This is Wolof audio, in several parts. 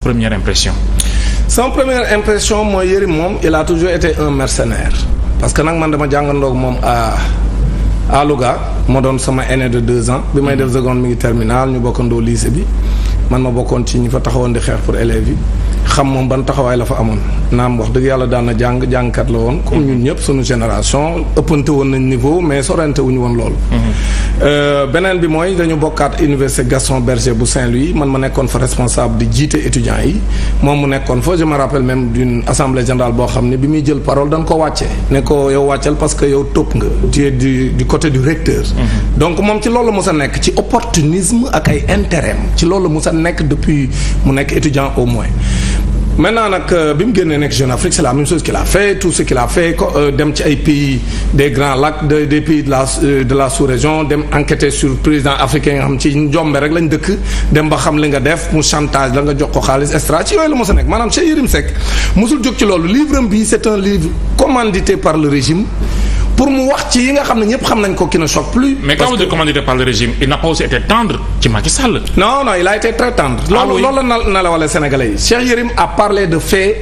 Première impression. Sama première impression mooy Yérim moom il a toujours été un mercenaire parce que nag man dama jàngandoog moom à Louga moo doon sama aîné de 2 ans bi may def seconde mi ngi terminal ñu bokkandoo lycée bi man ma bokkoon ci ñi fa taxawoon di xeex pour élèves yi xam moom ban taxawaay la fa amoon naam wax dëgg yàlla daan na jàngkat la woon comme ñun ñëpp suñu génération ëppante woon nañ niveau mais sorante wuñu woon loolu. beneen bi mooy dañu bokkaat université Gaston Berger bu Saint-Louis man ma nekkoon fa responsable di jiite étudiants yi moom mu nekkoon fa je me rappelle même d'une assemblée générale boo xam ne bi muy jël parole dañ ko wàccee ne ko yow wàccal parce que yow topp nga tu es du côté du recteur. donc moom ci loolu mu sa nekk ci opportunisme ak ay intérêt ci loolu mu sa nekk depuis mu nekk étudiant au moins. Maintenant nag bi mu génnee nekk Jeune Afrique c'est la même chose qu'il a fait tout ce qu'il a fait dem ci ay pays des grands lacs des pays de la sous-région dem enquêter sur président africain nga xam ci njombe rek lañ dëkk dem ba xam li nga def mu chantage la nga jox ko xaalis extra ci yooyu la mos a nekk maanaam Cheikh Yérim Seck mosul jóg ci loolu livre am bi c'est un livre commandité par le régime pour mu wax ci yi nga xam ne ñëpp xam nañ ko qui ne choque plus. mais quand vous dites commandité par le régime il n'a pas aussi été tendre ci Macky Sall. non il a été très tendre. loolu na la wala Sénégalais yi Cheikh Yérim a parlé de faits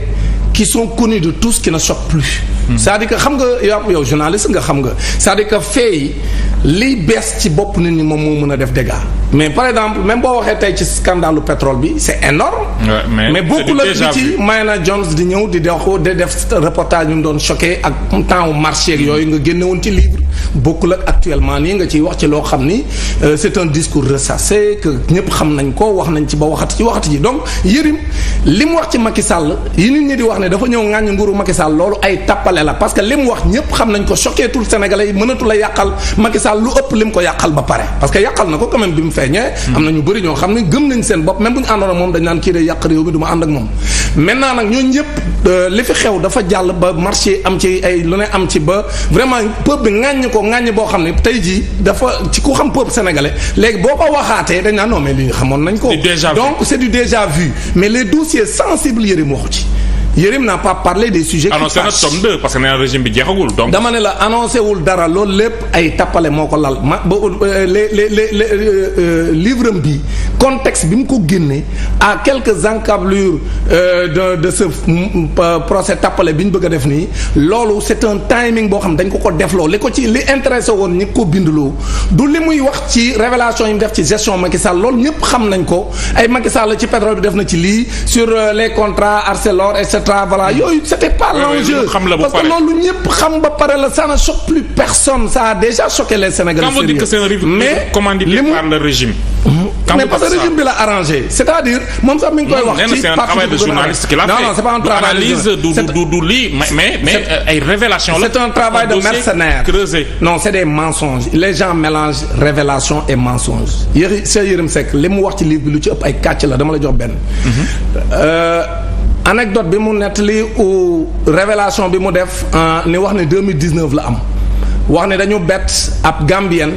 qui sont connus de tous qui ne choquent plus. c'est-à-dire que xam nga yow journaliste nga xam nga c'est-à-dire que faits yi liy bees ci bopp nit ñi moom moo mën a def dégâts mais par exemple même boo waxee tey ci scandalu pétrole bi c'est énorme. mais beaucoup la bi ci Mayana Jones di ñëw di def reportage yu mu doon choqué ak temps marché ak yooyu nga génne woon ci livre bokkul ak actuellement nii nga ciy wax ci loo xam ni c'est un discours ressassé que ñëpp xam nañ ko wax nañ ci ba waxati ji donc Yérim li mu wax ci Macky Sall yi nit ñi di wax ne dafa ñëw ŋàññ nguuru Macky Sall loolu ay tappale la parce que li mu wax ñëpp xam nañ ko choqué tout Sénégalais yi mënatu la yàqal Macky Sall lu ëpp li mu ko yàqal ba pare parce que yàqal na ko quand même bi mu feeñee. am na ñu bëri ñoo xam ne gëm nañ seen bopp même bu ñu àndoon ak moom dañ naan kii de yàq réew mi du ma ànd ak moom maintenant nag ñooñu ñëpp li fi xew dafa jàll ba marché am ci ay lu ne am ci ba vraiment peuple bi ŋàññ ko ŋàññ boo xam ne tey jii dafa ci ku xam peuple sénégalais léegi boo ko waxaatee dañ naan non mais lii xamoon nañ ko. donc c'est du déjà vu mais les dossiers sensibles Yérim waxu ci. Yérim n'a pas parlé des sujets. annoncé na tome 2 parce que nee na régime bi jeexagul donc. dama ne la annoncé wul dara loolu lépp ay tappale moo ko lal ma ba les livre bi contexte bi mu ko génnee à quelques encablures de ce procès tappale bi ñu bëgg a def nii loolu c'est un timing boo xam dañ ko defloo li ko ci li intéressé woon ñi ko bindloo du li muy wax ci révélation yi mu def ci gestion Macky Sall loolu ñëpp xam nañ ko ay Macky Sall ci pétrole bi def na ci lii sur les contrats Arcelor etc. voilà yooyu c'était pas l'enjeu parce que loolu ñëpp xam ba pare la ça ne choque plus personne ça a déjà choqué les Sénégalais. Quand vous dites que c'est un livre commandité par le régime. mais parce que régime bi la arrangé c'est-à-dire moom sax mi ngi koy wax. ci c'est un travail de journaliste qu'il a fait. non c'est pas un travail analyse du lii mais ay révélation la. c'est un travail de mercenaire creusé. non c'est des mensonges les gens mélangent révélation et mensonge Cheikh Yérim Seck li mu wax ci livre bi lu ci ëpp ay kàcc la dama la jox benn. anecdote bi mu nettali ou révélation bi mu def ni wax ne 2019 la am wax ne dañu bett ab Gambien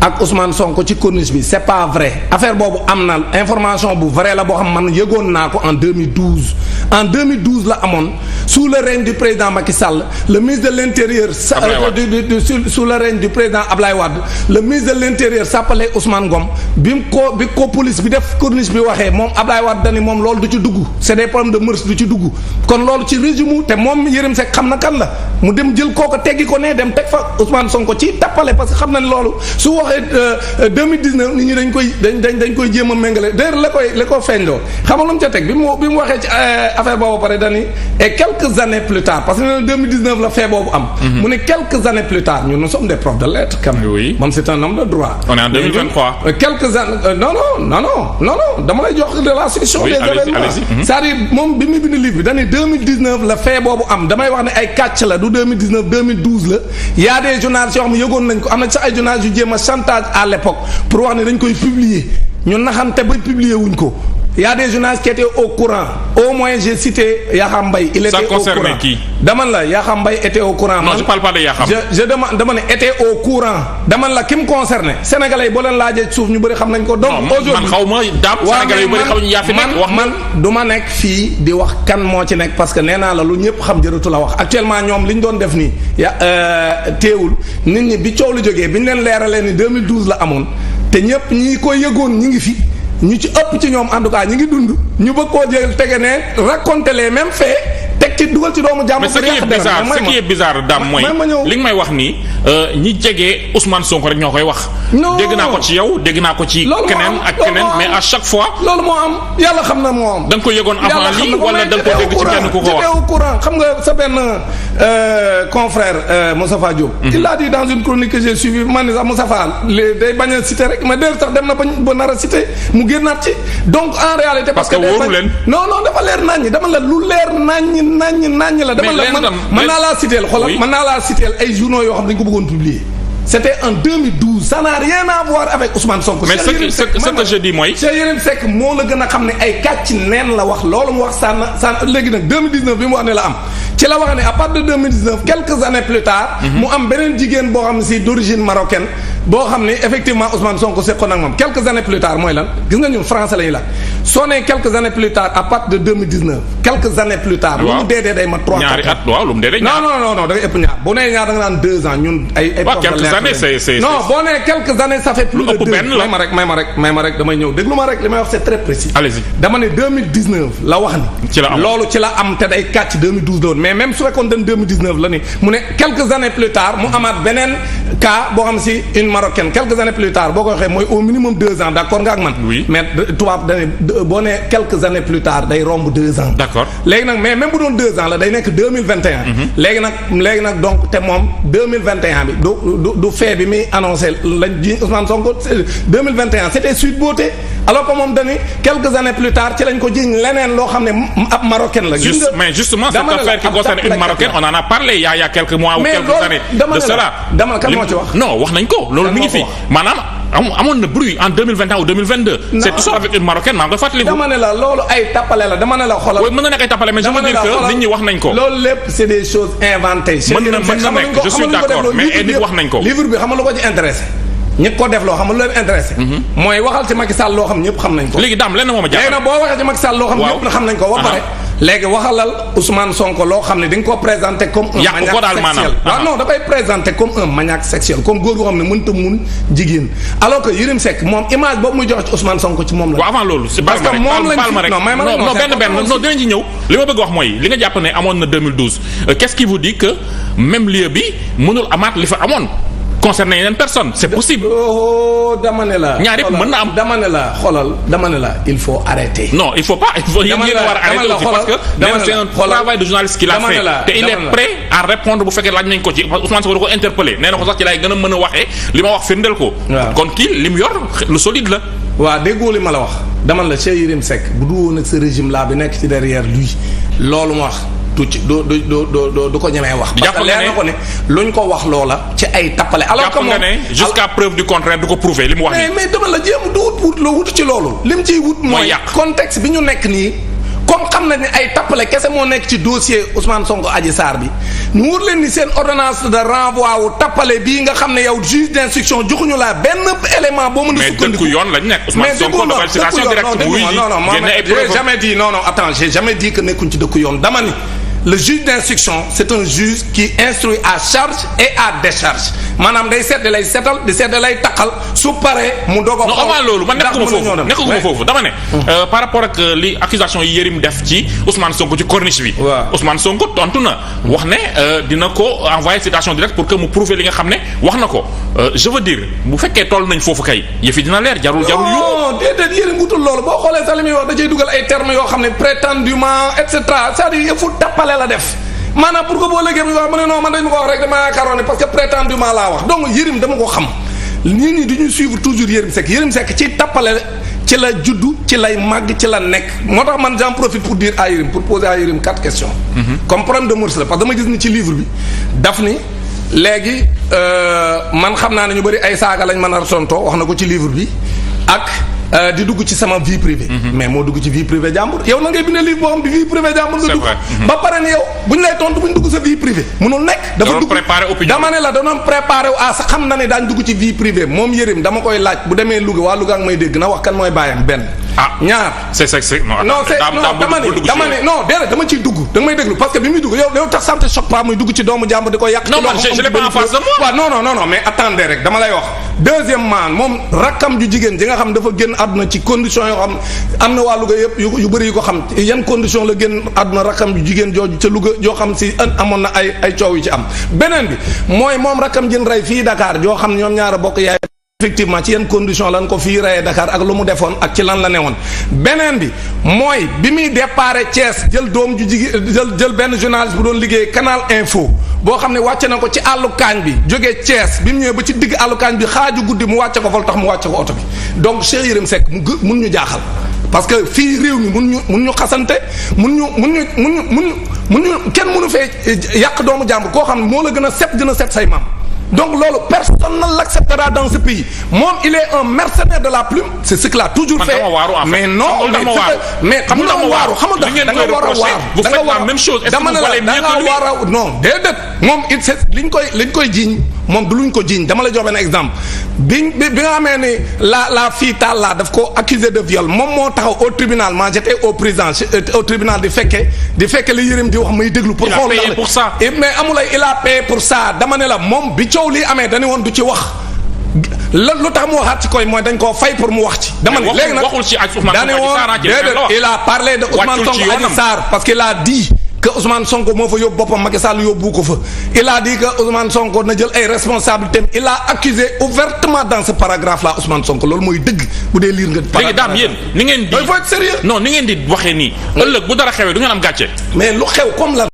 ak Ousmane Sonko ci corniche bi c'est pas vrai affaire boobu am na information bu vrai la boo xam man yëgoon naa ko en 2012 la amoon sous le règne du président Macky Sall le ministre de l'intérieur sous le règne du président Ablaye Wade le ministre de l'intérieur s'appelait Ousmane Ngom bi ko police bi def corniche bi waxee moom Ablaye Wade dani moom loolu du ci dugg c'est des problèmes de mœurs du ci dugg kon loolu ci régime te moom Yérim Seck xam na kan la mu dem jël kooko teggi ko ne dem teg fa Ousmane Sonko ci tappale parce que xam na ne loolu su waxee 2019 nit ñi dañ koy jéem a méngale d'ailleurs la koy feeñloo xam nga lu mu ca teg bi mu waxee ci affaire boobu pare dani et quelques années plus tard parce que 2019 la fee boobu am. mu ne quelques années plus tard nous sommes des profs de lettres quand même. oui moom c'est un homme de droit. on est en 2023. quelques années non dama lay jox de la succession des événements. c'est-à-dire moom bi mu bind livre bi dani 2019 la fee boobu am damay wax ne ay kàcc la du 2019 2012 la y a des journalistes yoo xam ne yëgoon nañ ko am na sax ay journalistes yu jéem a chantage à l'époque pour wax ne dañ koy publier ñu naxante ba publier wuñ ko. Il y a des journalistes qui étaient au courant au moins j'ai cité Yakham Mbaye il était au courant. Ça concerne qui? dama la Yakham Mbaye était au courant. non je parle pas de Yakham. je dama ne était au courant dama la ki mu concerné sénégalais yi boo leen laajee suuf ñu bëri xam nañ ko. donc aujourd'hui man xaw ma daam sénégalais yu bëri xamuñu yaa fi nekk wax man du ma nekk fii di wax kan moo ci nekk parce que nee naa la lu ñëpp xam jërëtu la wax actuellement ñoom li ñu doon def nii teewul nit ñi bi coow lu jógee bi ñu leen leeralee ni 2012 la amoon te ñëpp ñi koy yëgoon ñi ngi fi. ñu ci ëpp ci ñoom en tout cas ñu ngi dund ñu bëgg koo jël tege ne raconter les mêmes faits teg ci dugal ci doomu jàmm. mais ce qui est bizarre Dame mooy li nga may wax nii ñi jege Ousmane Sonko rek ñoo koy wax. dégg naa ko ci yow dégg naa ko ci. keneen ak keneen mais à chaque fois. loolu moo am yàlla xam na moo am. da nga ko yëgoon avant lii wala da nga ko dégg ci kenn ku ko wax. au courant xam nga sa benn confrère Moustapha Diop. il a dit dans une chronique que j'ai suivi man ni sax Moustapha day bañ a cité rek mais d'ailleurs sax dem na ba nar a cité mu génnaat ci donc en réalité. parce que wóoru leen non dafa leer naññi dama la lu leer naññi la. dama la mën naa laa citeel xoolal mën naa laa citeel ay journaux yoo xam dañu ko bëggoon publier. C'était en 2012 ça n'a rien à voir avec Ousmane Sonko. mais ce que je dis mooy. Cheikh Yérim Seck moo la gën a xam ne ay kàcc neen la wax loolu mu wax sànn léegi nag 2019 bi mu wax ne la am ci la wax ne à partir de 2019 quelques années plus tard. mu am beneen jigéen boo xam ne si d'origine marocaine boo xam ne effectivement Ousmane Sonko seqoon ak moom quelques années plus tard mooy lan gis nga ñun français la ñuy laaj soo nee quelques années plus tard à partir de 2019 quelques années plus tard. waaw lu mu dee day mat 3 ans. ñaari at waaw lu mu dee ñaar non da ngay ëpp ñaar bu nee ñaar da nga naan 2 ans ñun ay. c'est non boo nee quelques années ça fait plus de 2 may ma rek damay ñëw déglu ma rek li may wax c'est très précis. allez-y dama ne 2019 la wax ni. ci la am loolu ci la am te day kàcc 2012 la woon mais même su fekkoon dañ 2019 la ni mu ne quelques années plus tard mu amaat beneen cas boo xam si une marocaine quelques années plus tard boo ko waxee mooy au minimum 2 ans d'accord nga ak man. oui mais tubaab dañuy boo nee quelques années plus tard day romb 2 ans. d'accord léegi nag mais même bu doon 2 ans la day nekk 2021. léegi nag donc te moom 2021 bi du fait bi muy annoncé lañ ji Ousmane Sonko 2021 c'était Sweet Beauté alors que moom dañuy quelques années plus tard ci lañ ko jiñ leneen loo xam ne ab marocaine la. mais justement cette affaire qui concerne une marocaine on en a parlé il y a quelques mois ou quelques années de cela. kan moo ci wax. non wax nañ ko loolu mi ngi fi maanaam. amoon na bruit en 2021 ou 2022. c'est tout ça avec une marocaine maa ngi koy fàttaliku. dama ne la loolu ay tappale la dama ne la xoolal. oui mën na nekk ay tappale mais je veux dire que nit ñi wax nañ ko. loolu lépp c'est des choses inventées. mën na nekk je suis d'accord mais ay nit wax nañ ko. livre bi xam nga lu ko ci intéressé. ñi ko def loo xam nga lu leen intéressé. mooy waxal ci Macky Sall loo xam ñëpp xam nañ ko. léegi daam lenn moo ma jàpp. léegi nag boo waxee ci Macky Sall loo xam ñëpp xam nañ ko ba pare. léegi waxalal Ousmane Sonko loo xam ne di nga ko présenter comme un maniaque sexuel. waaw non da koy présenter comme un maniaque sexuel comme góor goo xam ne mënta mun jigéen alors que Yérim Seck moom image boobu muy joxe ci Ousmane Sonko ci moom la. waaw avant loolu c'est parce que moom lañ rek non dinañ ci ñëw li ma bëgg wax mooy li nga jàpp ne amoon na 2012 qu'est-ce qui vous dit que même lieu bi mënul amaat li fa amoon concernant yeneen personne c'est possible. dama ne la. ñaar yëpp mën na am. dama ne la xoolal dama ne la il faut arrêter. non il faut pas il faut yéen war a arrêter aussi parce que même c'est un travail de journaliste qu'il a fait te il est prêt à répondre bu fekkee laaj nañ ko ci Ousmane Sonko da ko interpeller nee na ko sax ci laay gën a mën a waxee li ma wax firndeel ko. kon kii li mu yor lu solide la. waaw déggoo li ma la wax dama la Cheikh Yérim Seck bu du woon ak ce régime là bi nekk ci derrière lui loolu ma wax. du ko ñemee wax. parce que leer na ko ne luñ ko wax loola ci ay tappale. alors que moom jàpp nga ne jusqu'à preuve du contraire du ko prouver li mu wax nii. mais dama la jéem du wut loo wut ci loolu. lim ciy wut mooy contexte bi ñu nekk nii. comme xam nañ ne ay tappale kese moo nekk ci dossier Ousmane Sonko Adji Sarr bi mu wóor leen ni seen ordonnance de renvoi wu tappale bii nga xam ne yow juge d'instruction joxuñu la benn élément boo mën a sukkandiku. mais dëkku yoon lañ nekk Ousmane Sonko dafa citation directe muy j'ai jamais dit non attends j'ai jamais dit que nekkuñ ci dëkku yoon dama ni le juge d'instruction c'est un juge qui instruit à charge et à décharge maanaam day seet da lay seetal di seet da lay taqal su paree mu doog a. non avant loolu man nekkuma foofu dama ne. par rapport ak li accusation yi Yérim def ci Ousmane Sonko ci corniche bi. waaw Ousmane Sonko tontu na wax ne dina ko envoyer citation directe pour que mu prouver li nga xam ne wax na ko je veux dire bu fekkee toll nañ foofu kay yëf yi dina leer jarul. non déedéet Yérim wutul loolu boo xoolee sax li muy wax da cay dugal ay termes yoo xam ne prétendument et cetera c'est-à-dire yëfu tappale la def. maanaam pour que boo léegi bi wax mu ne non man dañ ma ko wax rek dama yaakaaroon ne parce que prétendument laa wax donc Yérim dama ko xam nit ñi duñu suivre toujours Yérim Seck ci tappale ci la juddu ci lay màgg ci la nekk moo tax man j'en profite pour dire à Yérim pour poser à Yérim 4 questions. comme problème de mœurs la parce que dama gis ni ci livre bi daf ni léegi man xam naa ne ñu bëri ay saaga lañ mën a tontoo wax na ko ci livre bi ak di dugg ci sama vie privée. mais moo dugg ci vie privée jàmbur yow na ngay bind livre boo xam di vie privée jàmbur nga dugg ba pare ne yow bu ñu lay tontu bu ñu dugg sa vie privée munul nekk dafa dugg dama ne la danoon préparé wu sa xam na ne daañ dugg ci vie privée moom Yérim dama koy laaj bu demee Louga waa Louga ak may dégg na wax kan mooy baayam benn ñaar. dama ne non déedéet dama ciy dugg da nga may déglu parce que bi muy dugg yow tax ça me choque pas muy dugg ci doomu jàmbur di ko yàq. non man je l'ai pas en face de moi. waaw non mais attendez rek dama lay wax. deuxièmement moom rakkam ju jigéen ji nga xam dafa génn àdduna ci condition yoo xam am na waa Louga yëpp yu bëri yu ko xam yan condition la génn àdduna rakkam ju jigéen jooju ca Louga yoo xam si amoon na ay coow yu ci am. beneen bi mooy moom rakkam jën rey fii Dakar joo xam ñoom ñaar a bokk yaay. effectivement ci yenn condition lan ko fii reyee Dakar ak lu mu defoon ak ci lan la newoon beneen bi mooy bi muy déparé Thiès jël doom ju jigéen jël benn journaliste bu doon liggéey Canal Info boo xam ne wàcce na ko ci àllu kaañ bi jógee Thiès bi mu ñëwee ba ci digg àllu kaañ bi xaaju guddi mu wàcce ko fa lu tax mu wàcce ko oto bi donc Cheikh Yérim Seck mun ñu jaaxal parce que fii réew mi mun ñu xasante mun ñu kenn mënu fee yàq doomu jàmbur koo xam ne moo la gën a set say maam. Donc loolu personne ne l'acceptera dans ce pays moom il est un mercenaire de la plume c'est ce qu'il a toujours fait mais non mais xam nga waaru xam nga da nga war a waaru vous faites la même chose est-ce que vous valez mieux que lui war a non déedéet moom it c'est liñ koy jiiñ moom du luñ ko jiiñ dama la jox benn exemple bi nga xamee ni la fille Talla daf ko accusé de viol moom moo taxaw au tribunal moi j'étais au tribunal di fekke li Yérim di wax may déglu pour xool mais amulay il a payé pour ça dama ne la moom bi coow lii amee dañu woon du ci wax lu tax mu waxaat ci koy mooy dañ koo fay pour mu wax ci. dama ne léegi nag waxul ci Ousmane dañu woon déedéet il a parlé de Ousmane Sonko Adji Sarr parce qu'il a dit que Ousmane Sonko moo fa yóbbu boppam Macky Sall yóbbu ko fa il a dit que Ousmane Sonko na jël ay responsabilités il a accusé ouvertement dans ce paragraphe là Ousmane Sonko loolu mooy dëgg bu dee lire nga. léegi daam yéen ni ngeen di. il faut être sérieux. non ni ngeen di waxee nii. ëllëg bu dara xewee du ngeen am gàcce. mais lu xew comme la.